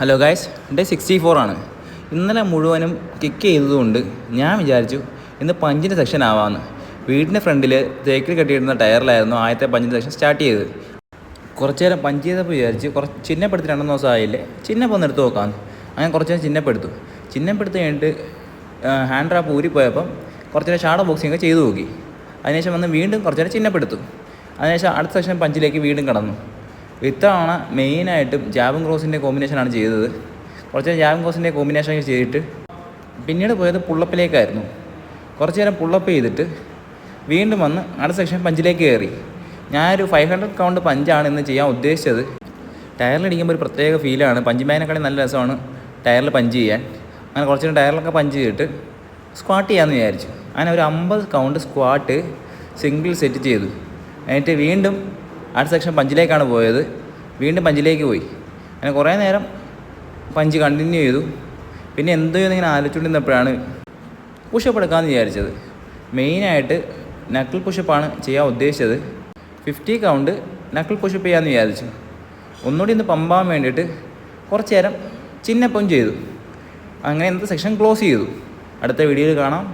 Hello guys, day 64 ആണ്. ഇന്നലെ മുഴുവനും കിക്ക് ചെയ്തതുകൊണ്ട് ഞാൻ വിചാരിച്ചു ഇന്ന് പഞ്ചിൻ്റെ സെക്ഷൻ ആവാമെന്ന്. വീടിൻ്റെ ഫ്രണ്ടിൽ തേക്കിൽ കെട്ടിയിടുന്ന ടയറിലായിരുന്നു ആദ്യത്തെ പഞ്ചിൻ്റെ സെക്ഷൻ സ്റ്റാർട്ട് ചെയ്തത്. കുറച്ച് നേരം പഞ്ച് ചെയ്തപ്പോൾ വിചാരിച്ച് കുറച്ച് ചിഹ്നപ്പെടുത്തി 2 ദിവസം ആയില്ലേ, ചിഹ്നം ഒന്ന് എടുത്ത് നോക്കാമെന്ന്. അങ്ങനെ കുറച്ച് നേരം ചിഹ്നപ്പെടുത്തി കഴിഞ്ഞിട്ട് ഹാൻഡ് റാപ്പ് ഊരിപ്പോയപ്പം കുറച്ച് നേരം ഷാഡോ ബോക്സിങ് ചെയ്തു നോക്കി. അതിനുശേഷം വന്ന് വീണ്ടും കുറച്ച് നേരം ചിഹ്നപ്പെടുത്തു. അതിനുശേഷം അടുത്ത സെക്ഷൻ പഞ്ചിലേക്ക് വീണ്ടും കടന്നു. ഇത്തവണ മെയിനായിട്ടും ജാബും ക്രോസിൻ്റെ കോമ്പിനേഷനാണ് ചെയ്തത്. കുറച്ച് നേരം ജാബും ക്രോസിൻ്റെ കോമ്പിനേഷൻ ചെയ്തിട്ട് പിന്നീട് പോയത് പുള്ളപ്പിലേക്കായിരുന്നു. കുറച്ച് നേരം പുള്ളപ്പ് ചെയ്തിട്ട് വീണ്ടും വന്ന് അടുത്ത സെക്ഷൻ പഞ്ചിലേക്ക് കയറി. ഞാനൊരു 500 കൗണ്ട് പഞ്ചാണ് ഇന്ന് ചെയ്യാൻ ഉദ്ദേശിച്ചത്. ടയറിലടിക്കുമ്പോൾ ഒരു പ്രത്യേക ഫീലാണ്. പഞ്ച് ബാഗിനെക്കാളും നല്ല രസമാണ് ടയറിൽ പഞ്ച് ചെയ്യാൻ. അങ്ങനെ കുറച്ച് നേരം ടയറിലൊക്കെ പഞ്ച് ചെയ്തിട്ട് സ്ക്വാട്ട് ചെയ്യാമെന്ന് വിചാരിച്ചു. അങ്ങനെ ഒരു 50 കൗണ്ട് സ്ക്വാട്ട് സിംഗിൾ സെറ്റ് ചെയ്തു. എന്നിട്ട് വീണ്ടും അടുത്ത സെക്ഷൻ പഞ്ചിലേക്കാണ് പോയത്. വീണ്ടും പഞ്ചിലേക്ക് പോയി. അങ്ങനെ കുറേ നേരം പഞ്ച് കണ്ടിന്യൂ ചെയ്തു. പിന്നെ എന്തോ ഇങ്ങനെ ആലോചിച്ചുകൊണ്ടിരുന്നപ്പോഴാണ് പുഷപ്പ് എടുക്കാമെന്ന് വിചാരിച്ചത്. മെയിനായിട്ട് നക്കിൾ പുഷപ്പാണ് ചെയ്യാൻ ഉദ്ദേശിച്ചത്. 50 കൗണ്ട് നക്കിൾ പുഷപ്പ് ചെയ്യാമെന്ന് വിചാരിച്ചു. ഒന്നുകൂടി ഇന്ന് പമ്പാൻ വേണ്ടിയിട്ട് കുറച്ച് നേരം ചിഹ്നപ്പം ചെയ്തു. അങ്ങനെ ഇന്നത്തെ സെക്ഷൻ ക്ലോസ് ചെയ്തു. അടുത്ത വീഡിയോയിൽ കാണാം.